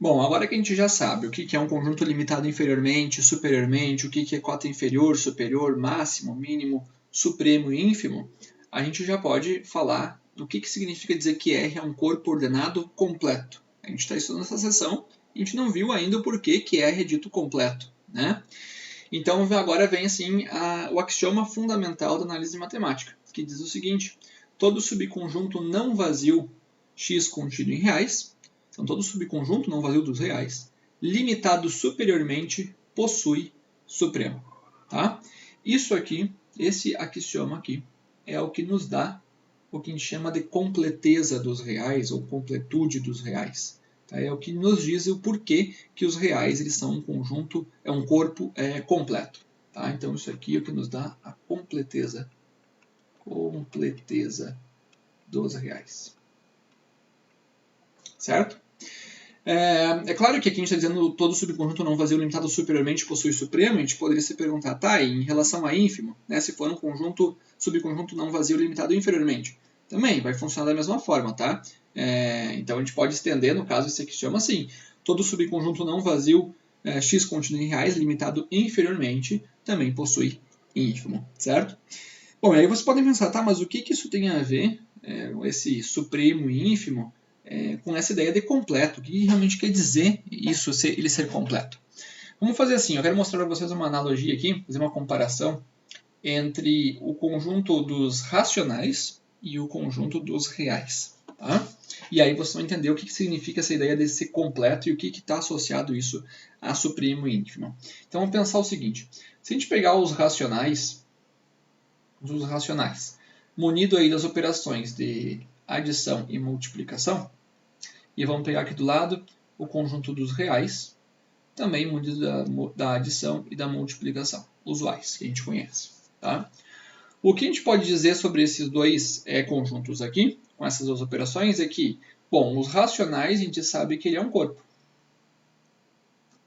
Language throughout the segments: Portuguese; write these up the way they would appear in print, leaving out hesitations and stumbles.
Bom, agora que a gente já sabe o que é um conjunto limitado inferiormente, superiormente, o que é cota inferior, superior, máximo, mínimo, supremo e ínfimo, a gente já pode falar do que significa dizer que R é um corpo ordenado completo. A gente está estudando essa seção e a gente não viu ainda o porquê que R é dito completo, né? Então agora vem assim o axioma fundamental da análise matemática, que diz o seguinte: todo subconjunto não vazio x contido em reais, então todo subconjunto não vazio dos reais, limitado superiormente, possui supremo. Tá? Isso aqui, esse axioma aqui, é o que nos dá o que a gente chama de completeza dos reais ou completude dos reais. Tá? É o que nos diz o porquê que os reais eles são um conjunto, é um corpo completo. Tá? Então isso aqui é o que nos dá a completeza dos reais. Certo? É claro que aqui a gente está dizendo todo subconjunto não vazio limitado superiormente possui supremo, a gente poderia se perguntar, tá, em relação a ínfimo, né, se for um subconjunto não vazio limitado inferiormente, também vai funcionar da mesma forma, tá? Então a gente pode estender, no caso, esse aqui se chama assim, todo subconjunto não vazio x contínuo em reais limitado inferiormente também possui ínfimo, certo? Bom, aí vocês podem pensar, tá, mas o que isso tem a ver, esse supremo e ínfimo, com essa ideia de completo? O que realmente quer dizer isso, ele ser completo? Vamos fazer assim, eu quero mostrar para vocês uma analogia aqui, fazer uma comparação entre o conjunto dos racionais e o conjunto dos reais. Tá? E aí vocês vão entender o que significa essa ideia de ser completo e o que está associado isso a supremo e ínfimo. Então vamos pensar o seguinte, se a gente pegar os racionais, munido aí das operações de adição e multiplicação, e vamos pegar aqui do lado o conjunto dos reais, também munido da adição e da multiplicação, usuais, que a gente conhece. Tá? O que a gente pode dizer sobre esses dois conjuntos aqui, com essas duas operações, é que, bom, os racionais a gente sabe que ele é um corpo.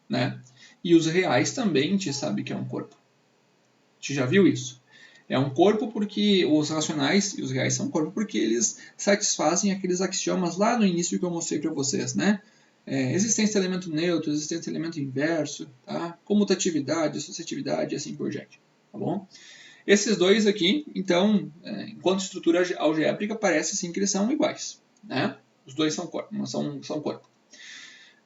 Né? E os reais também a gente sabe que é um corpo. A gente já viu isso? É um corpo porque os racionais e os reais são um corpo porque eles satisfazem aqueles axiomas lá no início que eu mostrei para vocês, né? Existência de elemento neutro, existência de elemento inverso, tá? Comutatividade, associatividade e assim por diante, tá bom? Esses dois aqui, então, enquanto estrutura algébrica, parece sim que eles são iguais, né? Os dois são corpo.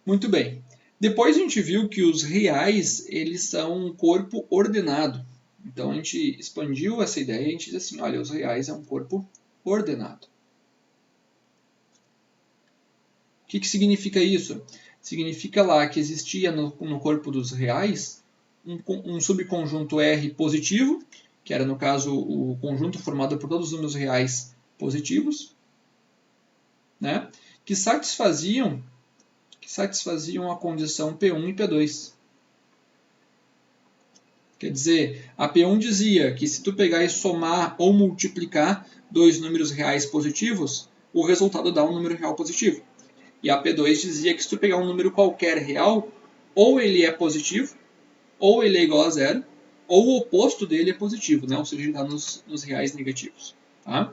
Muito bem. Depois a gente viu que os reais, eles são um corpo ordenado. Então a gente expandiu essa ideia e a gente diz assim, olha, os reais é um corpo ordenado. O que significa isso? Significa lá que existia no corpo dos reais um subconjunto R positivo, que era no caso o conjunto formado por todos os números reais positivos, né? que satisfaziam a condição P1 e P2. Quer dizer, a P1 dizia que se tu pegar e somar ou multiplicar dois números reais positivos, o resultado dá um número real positivo. E a P2 dizia que se tu pegar um número qualquer real, ou ele é positivo, ou ele é igual a zero, ou o oposto dele é positivo, né? Ou seja, ele está nos reais negativos. Tá?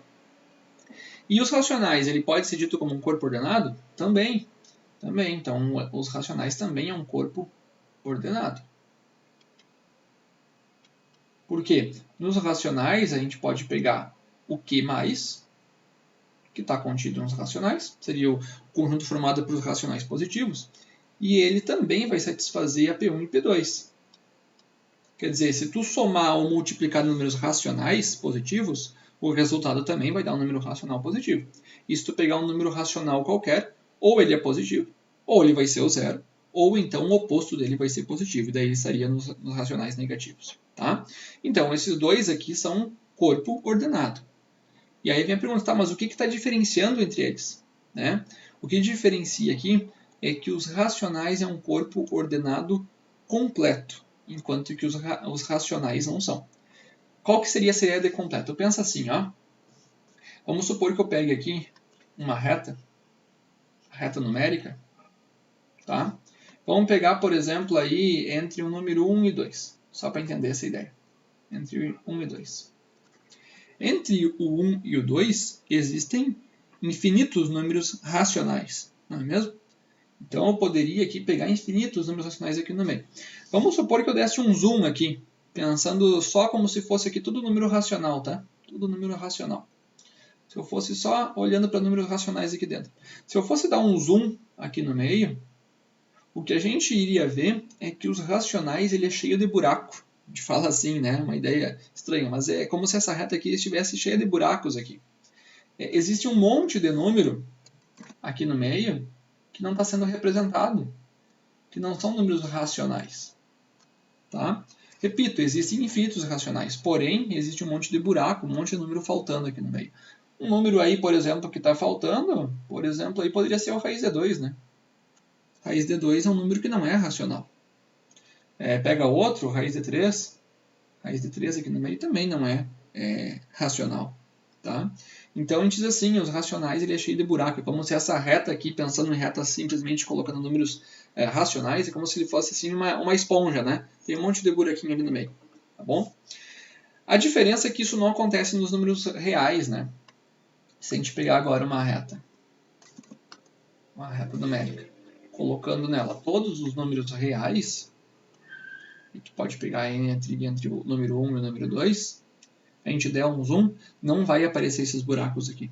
E os racionais, ele pode ser dito como um corpo ordenado? Também. Então, os racionais também é um corpo ordenado. Por quê? Nos racionais, a gente pode pegar o Q+, que está contido nos racionais, seria o conjunto formado por racionais positivos, e ele também vai satisfazer a P1 e P2. Quer dizer, se tu somar ou multiplicar números racionais positivos, o resultado também vai dar um número racional positivo. E se tu pegar um número racional qualquer, ou ele é positivo, ou ele vai ser o zero, ou então o oposto dele vai ser positivo, e daí ele estaria nos racionais negativos. Tá? Então, esses dois aqui são corpo ordenado. E aí vem a pergunta, tá, mas o que está diferenciando entre eles? Né? O que diferencia aqui é que os racionais é um corpo ordenado completo, enquanto que os racionais não são. Qual que seria essa ideia de completo? Pensa assim, ó. Vamos supor que eu pegue aqui uma reta numérica, tá? Vamos pegar, por exemplo, aí entre o número 1 e 2, só para entender essa ideia. Entre 1 e 2. Entre o 1 e o 2 existem infinitos números racionais, não é mesmo? Então eu poderia aqui pegar infinitos números racionais aqui no meio. Vamos supor que eu desse um zoom aqui, pensando só como se fosse aqui tudo número racional, tá? Tudo número racional. Se eu fosse só olhando para números racionais aqui dentro. Se eu fosse dar um zoom aqui no meio, o que a gente iria ver é que os racionais ele é cheio de buraco. A gente fala assim, né? Uma ideia estranha, mas é como se essa reta aqui estivesse cheia de buracos aqui. Existe um monte de número aqui no meio que não está sendo representado, que não são números racionais. Tá? Repito, existem infinitos racionais, porém existe um monte de buraco, um monte de número faltando aqui no meio. Um número aí, por exemplo, que está faltando, por exemplo, aí poderia ser o raiz de 2, né? Raiz de 2 é um número que não é racional. Pega outro, raiz de 3. Raiz de 3 aqui no meio também não é racional. Tá? Então a gente diz assim, os racionais ele é cheio de buraco. É como se essa reta aqui, pensando em reta simplesmente colocando números racionais, é como se ele fosse assim, uma esponja, né? Tem um monte de buraquinho ali no meio. Tá bom? A diferença é que isso não acontece nos números reais, né? Se a gente pegar agora uma reta numérica, colocando nela todos os números reais, a gente pode pegar entre o número 1 e o número 2, a gente der um zoom, não vai aparecer esses buracos aqui.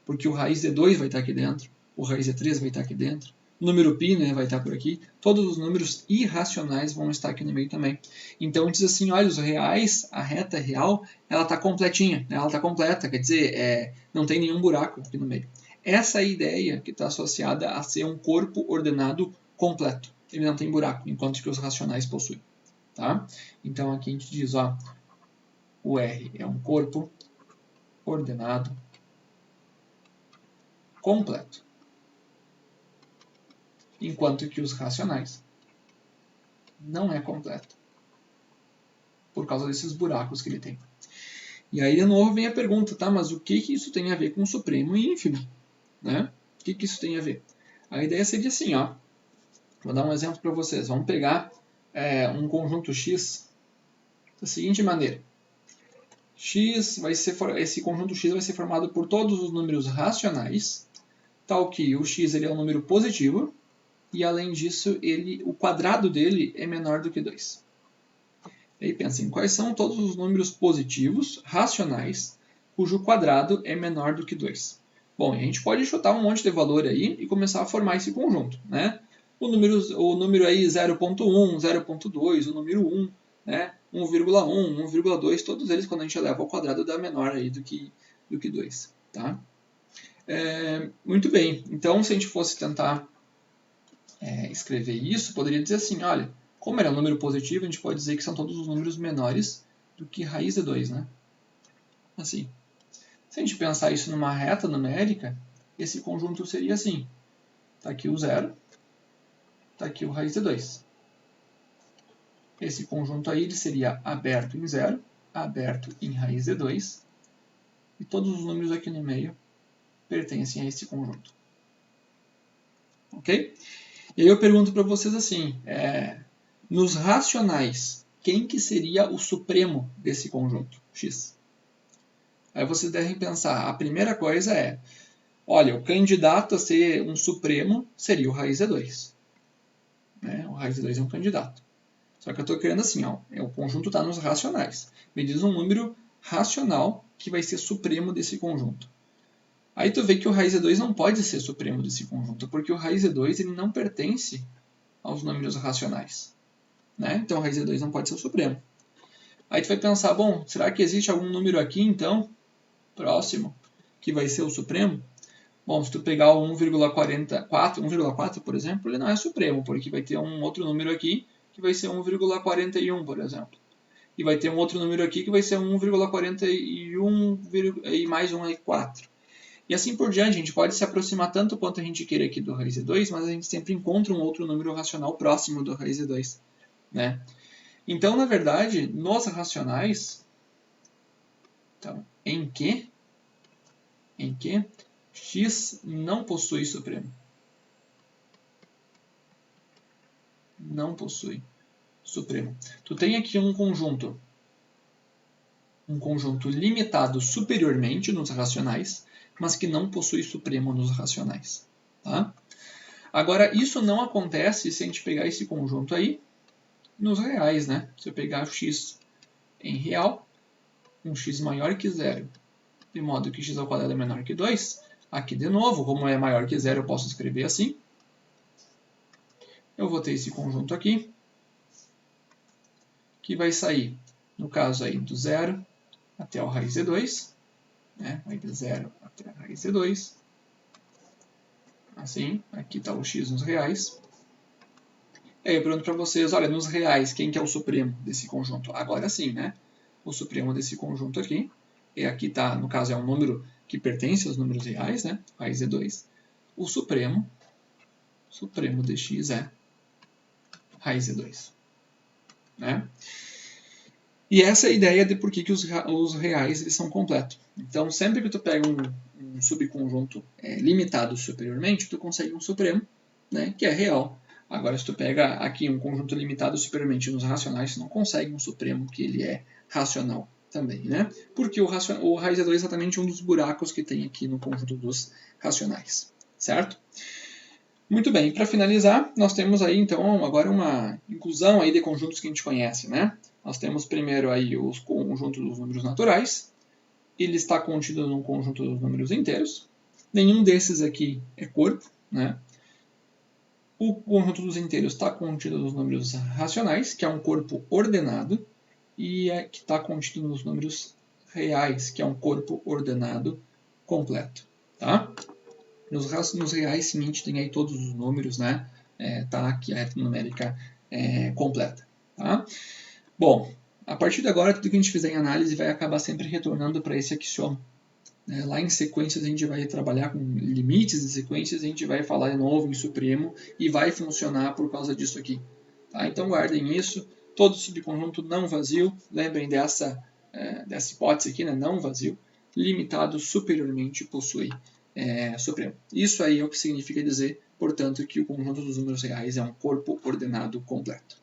Porque o raiz de 2 vai estar aqui dentro, o raiz de 3 vai estar aqui dentro, o número π, né, vai estar por aqui, todos os números irracionais vão estar aqui no meio também. Então diz assim, olha, os reais, a reta real, ela está completinha, ela está completa, quer dizer, não tem nenhum buraco aqui no meio. Essa é a ideia que está associada a ser um corpo ordenado completo. Ele não tem buraco, enquanto que os racionais possuem. Tá? Então aqui a gente diz, ó, o R é um corpo ordenado completo, enquanto que os racionais não é completo, por causa desses buracos que ele tem. E aí de novo vem a pergunta, tá? Mas o que isso tem a ver com o supremo e ínfimo, né? O que isso tem a ver? A ideia seria assim, ó. Vou dar um exemplo para vocês. Vamos pegar um conjunto X da seguinte maneira. Esse conjunto X vai ser formado por todos os números racionais, tal que o X ele é um número positivo, e além disso, o quadrado dele é menor do que 2. E aí pensem, quais são todos os números positivos, racionais, cujo quadrado é menor do que 2? Bom, a gente pode chutar um monte de valor aí e começar a formar esse conjunto, né? O número aí 0.1, 0.2, o número 1, né? 1,1, 1,2, todos eles quando a gente eleva ao quadrado dá menor aí do que 2, tá? Muito bem, então se a gente fosse tentar escrever isso, poderia dizer assim, olha, como ele é um número positivo, a gente pode dizer que são todos os números menores do que raiz de 2, né? Assim. Se a gente pensar isso numa reta numérica, esse conjunto seria assim. Está aqui o 0, está aqui o raiz de 2. Esse conjunto aí ele seria aberto em 0, aberto em raiz de 2, e todos os números aqui no meio pertencem a esse conjunto. Ok? E aí eu pergunto para vocês assim, nos racionais, quem que seria o supremo desse conjunto X? Aí vocês devem pensar, a primeira coisa olha, o candidato a ser um supremo seria o raiz de 2. Né? O raiz de 2 é um candidato. Só que eu estou querendo assim, ó, o conjunto está nos racionais. Me diz um número racional que vai ser supremo desse conjunto. Aí tu vê que o raiz de 2 não pode ser supremo desse conjunto, porque o raiz de 2 ele não pertence aos números racionais. Né? Então o raiz de 2 não pode ser o supremo. Aí tu vai pensar, bom, será que existe algum número aqui, então, próximo, que vai ser o supremo? Bom, se tu pegar o 1,4, por exemplo, ele não é supremo, porque vai ter um outro número aqui que vai ser 1,41, por exemplo. E vai ter um outro número aqui que vai ser 1,41 e mais um é 4. E assim por diante, a gente pode se aproximar tanto quanto a gente queira aqui do raiz de 2, mas a gente sempre encontra um outro número racional próximo do raiz de 2. Né? Então, na verdade, nos racionais, então, em que x não possui supremo. Não possui supremo. Tu tem aqui um conjunto limitado superiormente nos racionais, mas que não possui supremo nos racionais. Tá? Agora, isso não acontece se a gente pegar esse conjunto aí nos reais, né? Se eu pegar x em real, um x maior que zero, de modo que x ao quadrado é menor que 2, aqui de novo, como é maior que zero, eu posso escrever assim. Eu vou ter esse conjunto aqui, que vai sair, no caso aí, do zero até a raiz de 2, né? Vai de 0 até a raiz de 2. Assim, aqui está o x nos reais. E aí eu pergunto para vocês, olha, nos reais, quem que é o supremo desse conjunto? Agora sim, né? O supremo desse conjunto aqui. E aqui está, no caso, é um número que pertence aos números reais, né? Raiz de 2. O supremo de x é raiz de 2. Né? E essa é a ideia de por que os reais eles são completos. Então, sempre que tu pega um subconjunto limitado superiormente, tu consegue um supremo, né, que é real. Agora, se tu pega aqui um conjunto limitado superiormente nos racionais, tu não consegue um supremo que ele é racional também, né? Porque o raiz de 2 é exatamente um dos buracos que tem aqui no conjunto dos racionais, certo? Muito bem, para finalizar, nós temos aí então agora uma inclusão aí de conjuntos que a gente conhece, né? Nós temos primeiro aí os conjuntos dos números naturais, ele está contido num conjunto dos números inteiros, nenhum desses aqui é corpo, né? O conjunto dos inteiros está contido nos números racionais, que é um corpo ordenado, e que está contido nos números reais, que é um corpo ordenado completo, tá? Nos reais, sim, a gente tem aí todos os números, né? Tá aqui a reta numérica completa. Tá? Bom, a partir de agora, tudo que a gente fizer em análise vai acabar sempre retornando para esse axioma. Lá em sequências a gente vai trabalhar com limites de sequências, a gente vai falar de novo em supremo e vai funcionar por causa disso aqui. Tá? Então guardem isso. Todo subconjunto não vazio, lembrem dessa hipótese aqui, né? Não vazio, limitado superiormente possui supremo. Isso aí é o que significa dizer, portanto, que o conjunto dos números reais é um corpo ordenado completo.